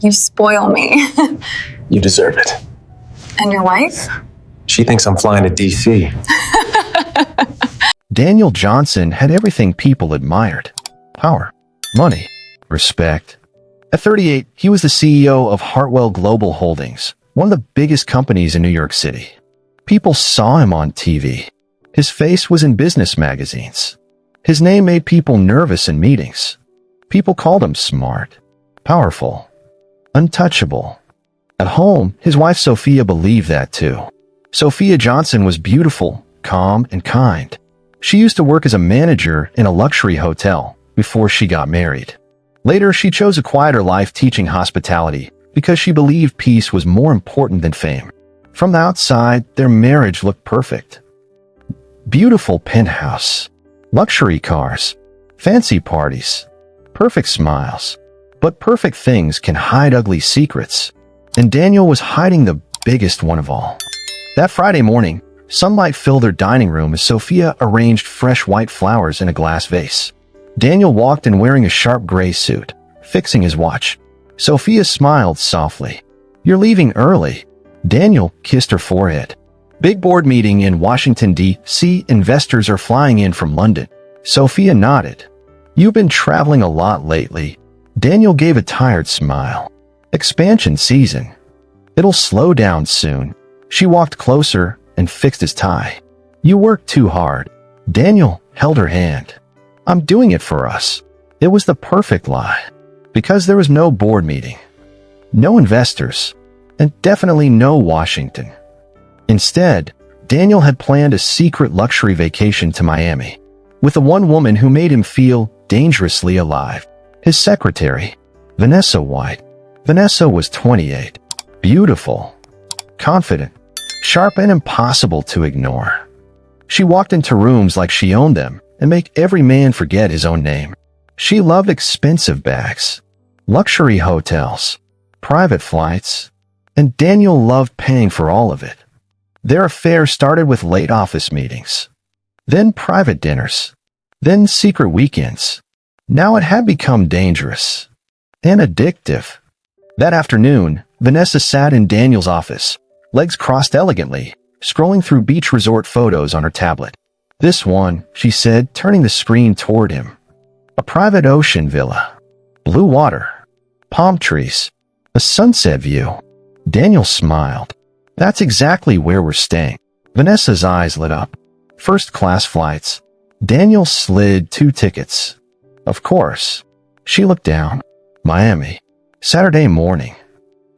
You spoil me. You deserve it. And your wife? She thinks I'm flying to DC. Daniel Johnson had everything people admired: power, money, respect. At 38, he was the CEO of Hartwell Global Holdings, one of the biggest companies in New York City. People saw him on TV. His face was in business magazines. His name made people nervous in meetings. People called him smart, powerful, untouchable. At home, his wife Sophia believed that too. Sophia Johnson was beautiful, calm, and kind. She used to work as a manager in a luxury hotel before she got married. Later, she chose a quieter life teaching hospitality because she believed peace was more important than fame. From the outside, their marriage looked perfect. Beautiful penthouse, luxury cars, fancy parties, perfect smiles. But perfect things can hide ugly secrets, and Daniel was hiding the biggest one of all. That Friday morning, sunlight filled their dining room as Sophia arranged fresh white flowers in a glass vase. Daniel walked in wearing a sharp gray suit, fixing his watch. Sophia smiled softly. "You're leaving early." Daniel kissed her forehead. "Big board meeting in Washington, D.C. Investors are flying in from London." Sophia nodded. "You've been traveling a lot lately." Daniel gave a tired smile. "Expansion season. It'll slow down soon." She walked closer and fixed his tie. "You work too hard." Daniel held her hand. "I'm doing it for us." It was the perfect lie. Because there was no board meeting, no investors, and definitely no Washington. Instead, Daniel had planned a secret luxury vacation to Miami with the one woman who made him feel dangerously alive: his secretary, Vanessa White. Vanessa was 28, beautiful, confident, sharp, and impossible to ignore. She walked into rooms like she owned them and make every man forget his own name. She loved expensive bags, luxury hotels, private flights, and Daniel loved paying for all of it. Their affair started with late office meetings, then private dinners, then secret weekends. Now it had become dangerous and addictive. That afternoon, Vanessa sat in Daniel's office, legs crossed elegantly, scrolling through beach resort photos on her tablet. "This one," she said, turning the screen toward him. "A private ocean villa, blue water, palm trees, a sunset view." Daniel smiled. "That's exactly where we're staying." Vanessa's eyes lit up. "First-class flights." Daniel slid 2 tickets. "Of course." She looked down. "Miami. Saturday morning."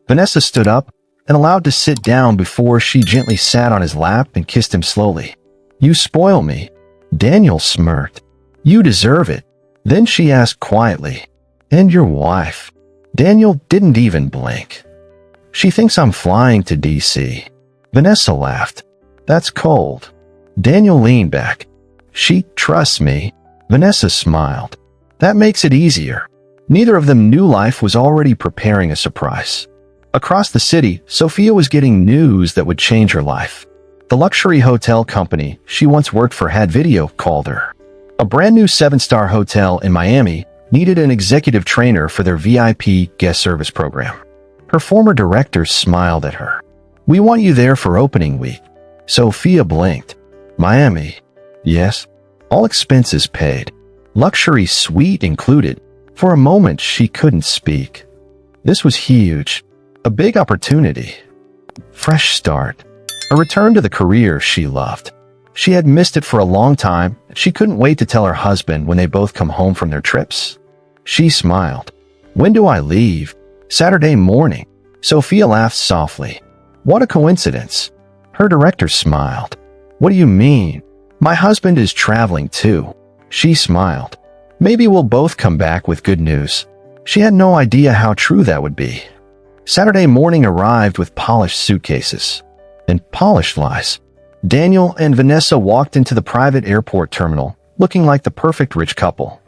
Vanessa stood up and allowed to sit down before she gently sat on his lap and kissed him slowly. "You spoil me." Daniel smirked. "You deserve it." Then she asked quietly, "And your wife?" Daniel didn't even blink. "She thinks I'm flying to DC." Vanessa laughed. "That's cold." Daniel leaned back. "She trusts me." Vanessa smiled. "That makes it easier." Neither of them knew life was already preparing a surprise. Across the city, Sophia was getting news that would change her life. The luxury hotel company she once worked for had video called her. A brand new 7-star hotel in Miami needed an executive trainer for their VIP guest service program. Her former director smiled at her. "We want you there for opening week." Sophia blinked. "Miami?" "Yes." "All expenses paid. Luxury suite included." For a moment, she couldn't speak. This was huge. A big opportunity. Fresh start. A return to the career she loved. She had missed it for a long time, and she couldn't wait to tell her husband when they both come home from their trips. She smiled. "When do I leave?" "Saturday morning." Sophia laughed softly. "What a coincidence." Her director smiled. "What do you mean?" "My husband is traveling too." She smiled. "Maybe we'll both come back with good news." She had no idea how true that would be. Saturday morning arrived with polished suitcases and polished lies. Daniel and Vanessa walked into the private airport terminal, looking like the perfect rich couple.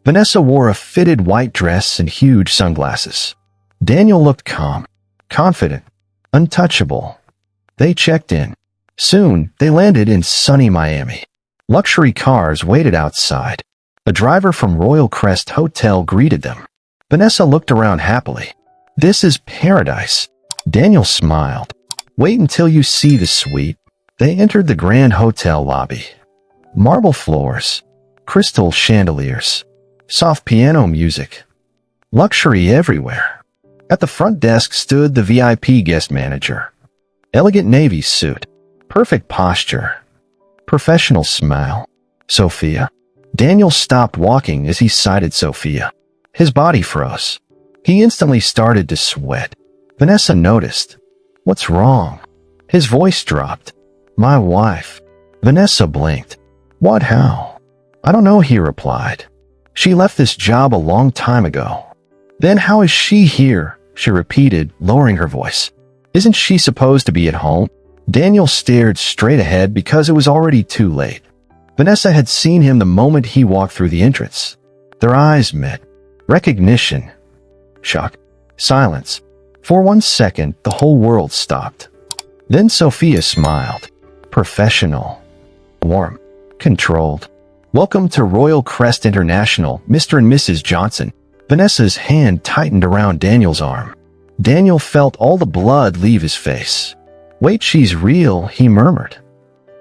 Vanessa wore a fitted white dress and huge sunglasses. Daniel looked calm, confident, untouchable. They checked in. Soon, they landed in sunny Miami. Luxury cars waited outside. A driver from Royal Crest Hotel greeted them. Vanessa looked around happily. This is paradise. Daniel smiled. Wait until you see the suite. They entered the grand hotel lobby. Marble floors, crystal chandeliers, soft piano music, luxury everywhere. At the front desk stood the VIP guest manager. Elegant navy suit, perfect posture, professional smile. Sophia. Daniel stopped walking as he sighted Sophia. His body froze. He instantly started to sweat. Vanessa noticed. What's wrong? His voice dropped. My wife. Vanessa blinked. What, how? I don't know, he replied. She left this job a long time ago. Then how is she here? She repeated, lowering her voice. Isn't she supposed to be at home? Daniel stared straight ahead because it was already too late. Vanessa had seen him the moment he walked through the entrance. Their eyes met. Recognition. Shock. Silence. For 1 second, the whole world stopped. Then Sophia smiled. Professional. Warm. Controlled. Welcome to Royal Crest International, Mr. and Mrs. Johnson. Vanessa's hand tightened around Daniel's arm. Daniel felt all the blood leave his face. Wait, she's real, he murmured.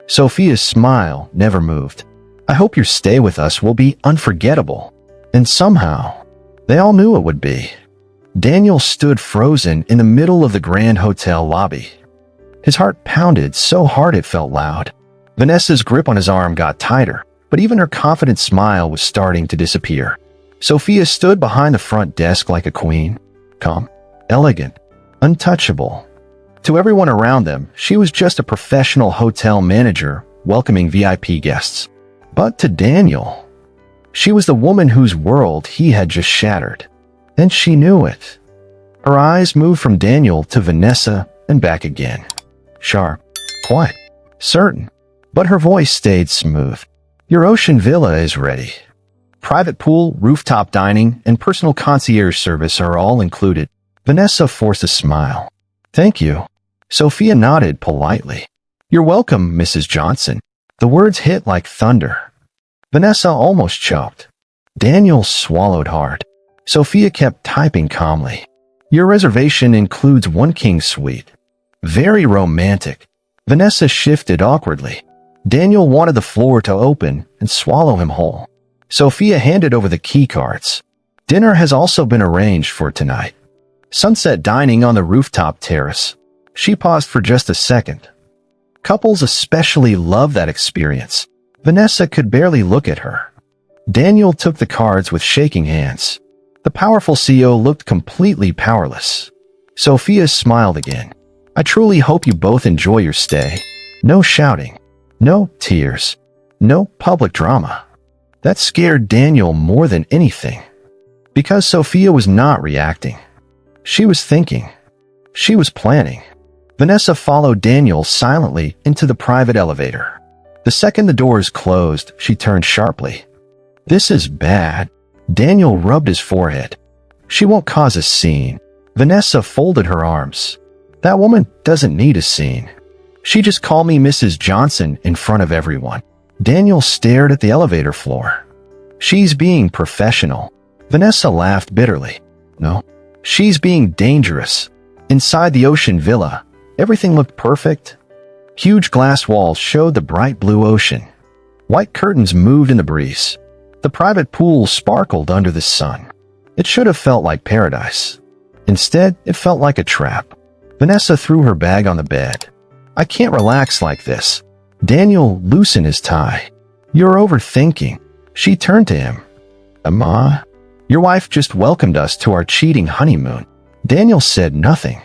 Sophia's smile never moved. I hope your stay with us will be unforgettable. And somehow, they all knew it would be. Daniel stood frozen in the middle of the grand hotel lobby. His heart pounded so hard it felt loud. Vanessa's grip on his arm got tighter, but even her confident smile was starting to disappear. Sophia stood behind the front desk like a queen, calm, elegant, untouchable. To everyone around them, she was just a professional hotel manager welcoming VIP guests. But to Daniel, she was the woman whose world he had just shattered. And she knew it. Her eyes moved from Daniel to Vanessa and back again. Sharp, quiet, certain. But her voice stayed smooth. Your ocean villa is ready. Private pool, rooftop dining, and personal concierge service are all included. Vanessa forced a smile. Thank you. Sophia nodded politely. You're welcome, Mrs. Johnson. The words hit like thunder. Vanessa almost choked. Daniel swallowed hard. Sophia kept typing calmly. Your reservation includes 1 king suite. Very romantic. Vanessa shifted awkwardly. Daniel wanted the floor to open and swallow him whole. Sophia handed over the key cards. Dinner has also been arranged for tonight. Sunset dining on the rooftop terrace. She paused for just a second. Couples especially love that experience. Vanessa could barely look at her. Daniel took the cards with shaking hands. The powerful CEO looked completely powerless. Sophia smiled again. I truly hope you both enjoy your stay. No shouting. No tears. No public drama. That scared Daniel more than anything. Because Sophia was not reacting. She was thinking. She was planning. Vanessa followed Daniel silently into the private elevator. The second the doors closed, she turned sharply. This is bad. Daniel rubbed his forehead. She won't cause a scene. Vanessa folded her arms. That woman doesn't need a scene. She just called me Mrs. Johnson in front of everyone. Daniel stared at the elevator floor. She's being professional. Vanessa laughed bitterly. No, she's being dangerous. Inside the ocean villa, everything looked perfect. Huge glass walls showed the bright blue ocean. White curtains moved in the breeze. The private pool sparkled under the sun. It should have felt like paradise. Instead, it felt like a trap. Vanessa threw her bag on the bed. I can't relax like this. Daniel loosened his tie. You're overthinking. She turned to him. Amma, your wife just welcomed us to our cheating honeymoon. Daniel said nothing.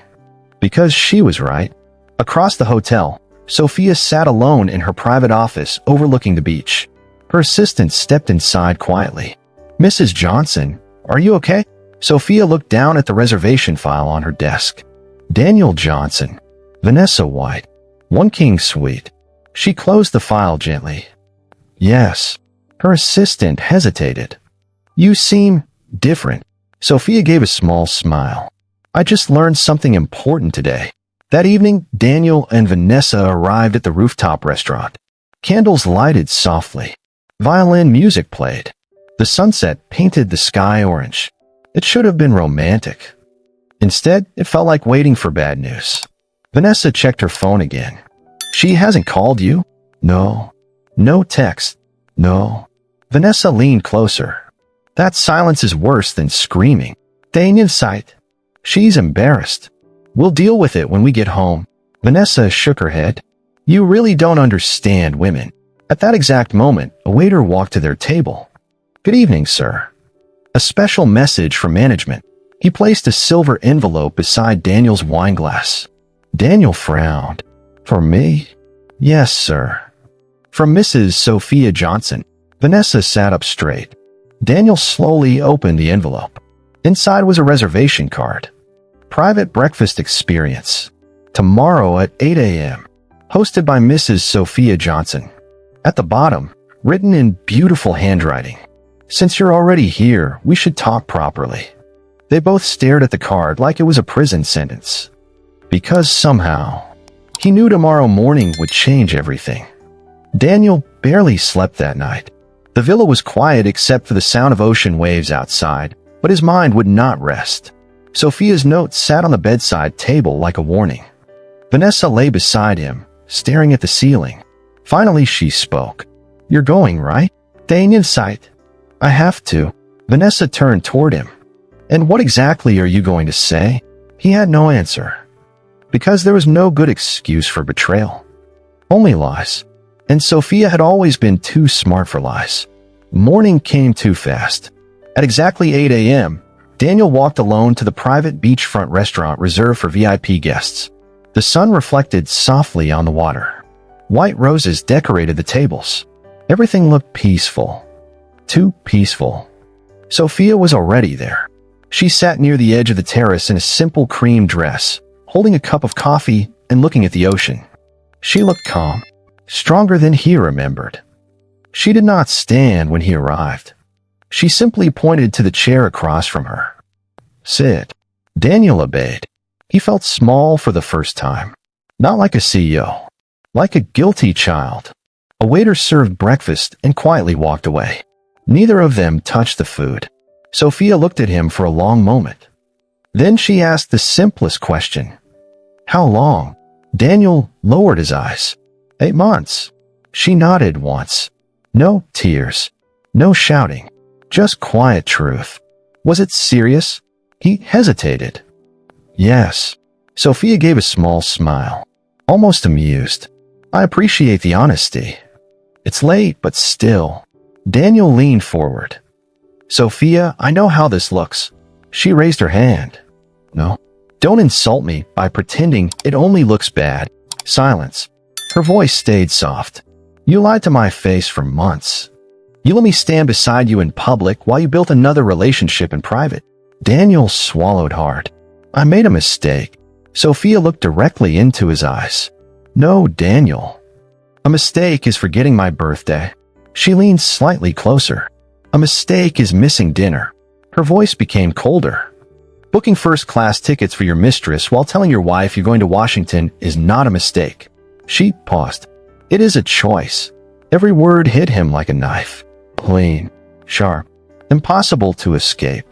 Because she was right. Across the hotel, Sophia sat alone in her private office overlooking the beach. Her assistant stepped inside quietly. Mrs. Johnson, are you okay? Sophia looked down at the reservation file on her desk. Daniel Johnson. Vanessa White. 1 king suite. She closed the file gently. Yes. Her assistant hesitated. You seem different. Sophia gave a small smile. I just learned something important today. That evening, Daniel and Vanessa arrived at the rooftop restaurant. Candles lighted softly. Violin music played. The sunset painted the sky orange. It should have been romantic. Instead, it felt like waiting for bad news. Vanessa checked her phone again. She hasn't called you? No. No text? No. Vanessa leaned closer. That silence is worse than screaming. Staying in sight. She's embarrassed. We'll deal with it when we get home. Vanessa shook her head. You really don't understand women. At that exact moment, a waiter walked to their table. Good evening, sir. A special message from management. He placed a silver envelope beside Daniel's wine glass. Daniel frowned. For me? Yes, sir. From Mrs. Sophia Johnson. Vanessa sat up straight. Daniel slowly opened the envelope. Inside was a reservation card. Private breakfast experience. Tomorrow at 8 a.m. Hosted by Mrs. Sophia Johnson. At the bottom, written in beautiful handwriting. Since you're already here, we should talk properly. They both stared at the card like it was a prison sentence. Because somehow, he knew tomorrow morning would change everything. Daniel barely slept that night. The villa was quiet except for the sound of ocean waves outside, but his mind would not rest. Sophia's note sat on the bedside table like a warning. Vanessa lay beside him, staring at the ceiling. Finally, she spoke. You're going, right? Staying in sight. I have to. Vanessa turned toward him. And what exactly are you going to say? He had no answer. Because there was no good excuse for betrayal. Only lies. And Sophia had always been too smart for lies. Morning came too fast. At exactly 8 a.m., Daniel walked alone to the private beachfront restaurant reserved for VIP guests. The sun reflected softly on the water. White roses decorated the tables. Everything looked peaceful. Too peaceful. Sophia was already there. She sat near the edge of the terrace in a simple cream dress, holding a cup of coffee and looking at the ocean. She looked calm, stronger than he remembered. She did not stand when he arrived. She simply pointed to the chair across from her. Sit. Daniel obeyed. He felt small for the first time. Not like a CEO. Like a guilty child. A waiter served breakfast and quietly walked away. Neither of them touched the food. Sophia looked at him for a long moment. Then she asked the simplest question. How long? Daniel lowered his eyes. 8 months. She nodded once. No tears. No shouting. Just quiet truth. Was it serious? He hesitated. Yes. Sophia gave a small smile. Almost amused. I appreciate the honesty. It's late, but still. Daniel leaned forward. Sophia, I know how this looks. She raised her hand. No. Don't insult me by pretending it only looks bad. Silence. Her voice stayed soft. You lied to my face for months. You let me stand beside you in public while you built another relationship in private. Daniel swallowed hard. I made a mistake. Sophia looked directly into his eyes. No, Daniel. A mistake is forgetting my birthday. She leaned slightly closer. A mistake is missing dinner. Her voice became colder. Booking first-class tickets for your mistress while telling your wife you're going to Washington is not a mistake. She paused. It is a choice. Every word hit him like a knife. Clean. Sharp. Impossible to escape.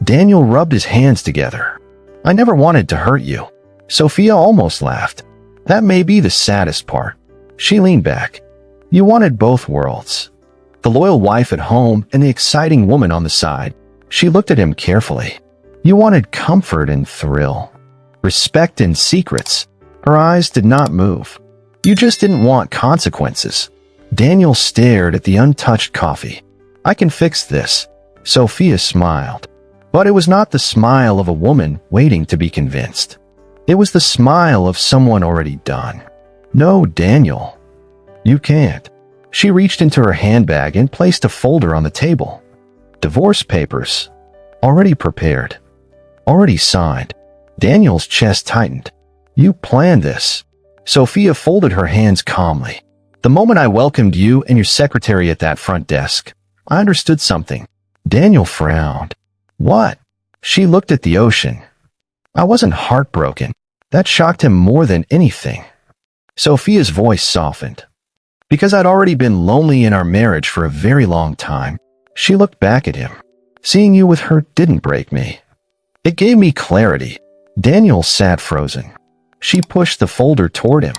Daniel rubbed his hands together. I never wanted to hurt you. Sophia almost laughed. That may be the saddest part. She leaned back. You wanted both worlds. The loyal wife at home and the exciting woman on the side. She looked at him carefully. You wanted comfort and thrill. Respect and secrets. Her eyes did not move. You just didn't want consequences. Daniel stared at the untouched coffee. I can fix this. Sophia smiled. But it was not the smile of a woman waiting to be convinced. It was the smile of someone already done. No, Daniel. You can't. She reached into her handbag and placed a folder on the table. Divorce papers. Already prepared. Already signed. Daniel's chest tightened. You planned this. Sophia folded her hands calmly. The moment I welcomed you and your secretary at that front desk, I understood something. Daniel frowned. What? She looked at the ocean. I wasn't heartbroken. That shocked him more than anything. Sophia's voice softened. Because I'd already been lonely in our marriage for a very long time. She looked back at him. Seeing you with her didn't break me. It gave me clarity. Daniel sat frozen. She pushed the folder toward him.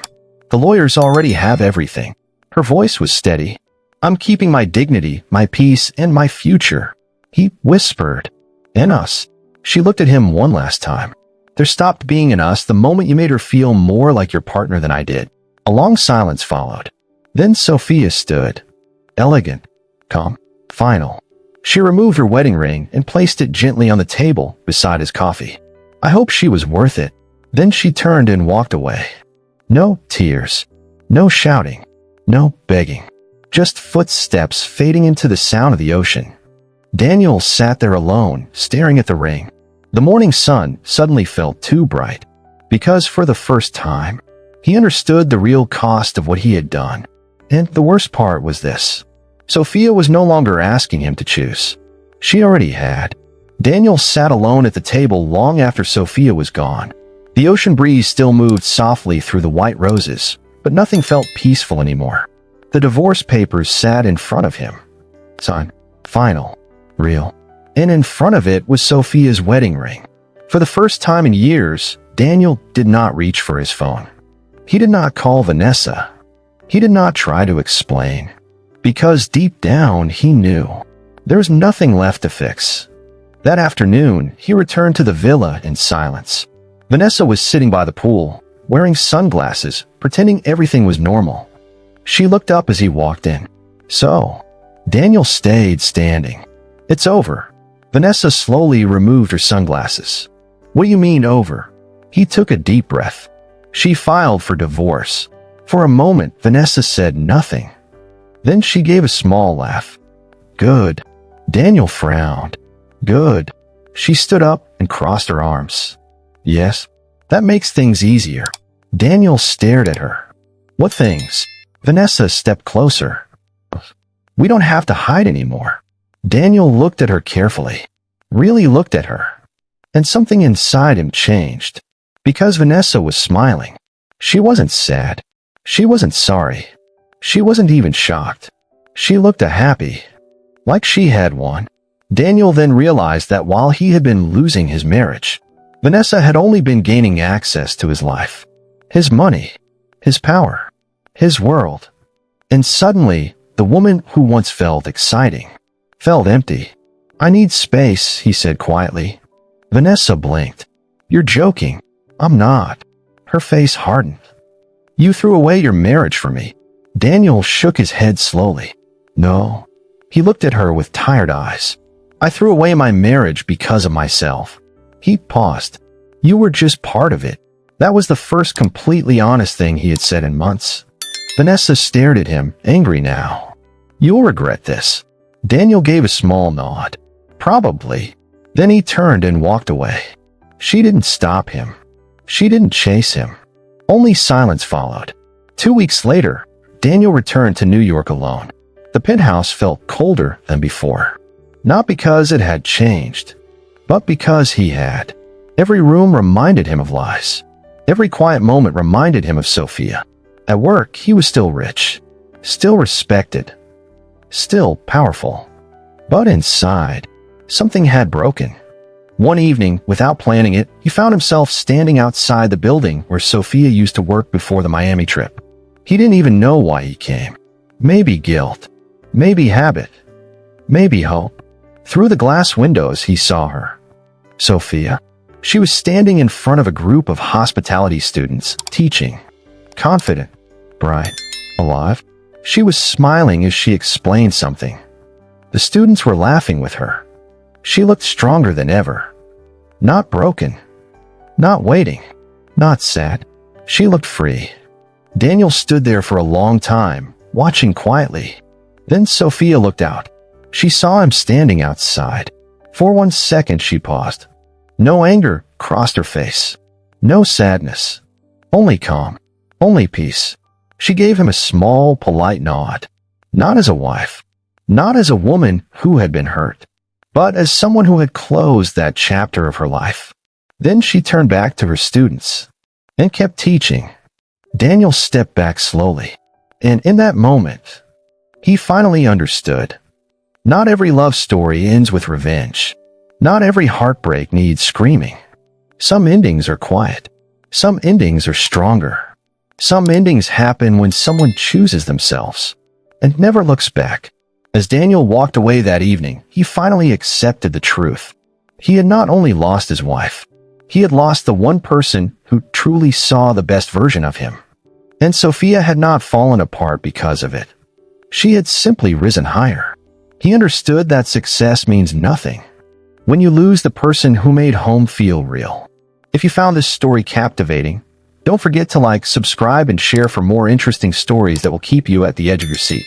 The lawyers already have everything. Her voice was steady. I'm keeping my dignity, my peace, and my future. He whispered. And us. She looked at him one last time. There stopped being an us the moment you made her feel more like your partner than I did. A long silence followed. Then Sophia stood. Elegant, calm, final. She removed her wedding ring and placed it gently on the table beside his coffee. I hope she was worth it. Then she turned and walked away. No tears. No shouting. No begging. Just footsteps fading into the sound of the ocean. Daniel sat there alone, staring at the ring. The morning sun suddenly felt too bright, because for the first time, he understood the real cost of what he had done. And the worst part was this. Sophia was no longer asking him to choose. She already had. Daniel sat alone at the table long after Sophia was gone. The ocean breeze still moved softly through the white roses, but nothing felt peaceful anymore. The divorce papers sat in front of him. Signed, final, real. And in front of it was Sophia's wedding ring. For the first time in years, Daniel did not reach for his phone. He did not call Vanessa. He did not try to explain. Because deep down, he knew. There was nothing left to fix. That afternoon, he returned to the villa in silence. Vanessa was sitting by the pool, wearing sunglasses, pretending everything was normal. She looked up as he walked in. So, Daniel stayed standing. It's over. Vanessa slowly removed her sunglasses. What do you mean over? He took a deep breath. She filed for divorce. For a moment, Vanessa said nothing. Then she gave a small laugh. Good. Daniel frowned. Good. She stood up and crossed her arms. Yes, that makes things easier. Daniel stared at her. What things? Vanessa stepped closer. We don't have to hide anymore. Daniel looked at her carefully. Really looked at her. And something inside him changed. Because Vanessa was smiling. She wasn't sad. She wasn't sorry. She wasn't even shocked. She looked happy. Like she had won. Daniel then realized that while he had been losing his marriage, Vanessa had only been gaining access to his life, his money, his power, his world. And suddenly, the woman who once felt exciting, felt empty. I need space, he said quietly. Vanessa blinked. You're joking. I'm not. Her face hardened. You threw away your marriage for me. Daniel shook his head slowly. No. He looked at her with tired eyes. I threw away my marriage because of myself. He paused. You were just part of it. That was the first completely honest thing he had said in months. Vanessa stared at him, angry now. You'll regret this. Daniel gave a small nod. Probably. Then he turned and walked away. She didn't stop him. She didn't chase him. Only silence followed. 2 weeks later, Daniel returned to New York alone. The penthouse felt colder than before. Not because it had changed, but because he had. Every room reminded him of lies. Every quiet moment reminded him of Sophia. At work, he was still rich, still respected, still powerful. But inside, something had broken. One evening, without planning it, he found himself standing outside the building where Sophia used to work before the Miami trip. He didn't even know why he came. Maybe guilt. Maybe habit. Maybe hope. Through the glass windows, he saw her. Sophia. She was standing in front of a group of hospitality students, teaching. Confident, bright, alive. She was smiling as she explained something. The students were laughing with her. She looked stronger than ever. Not broken. Not waiting. Not sad. She looked free. Daniel stood there for a long time, watching quietly. Then Sophia looked out. She saw him standing outside. For 1 second, she paused. No anger crossed her face. No sadness. Only calm. Only peace. She gave him a small, polite nod. Not as a wife. Not as a woman who had been hurt. But as someone who had closed that chapter of her life. Then she turned back to her students. And kept teaching. Daniel stepped back slowly. And in that moment, he finally understood. Not every love story ends with revenge. Not every heartbreak needs screaming. Some endings are quiet. Some endings are stronger. Some endings happen when someone chooses themselves and never looks back. As Daniel walked away that evening, he finally accepted the truth. He had not only lost his wife, he had lost the one person who truly saw the best version of him. And Sophia had not fallen apart because of it. She had simply risen higher. He understood that success means nothing when you lose the person who made home feel real. If you found this story captivating, don't forget to like, subscribe, and share for more interesting stories that will keep you at the edge of your seat.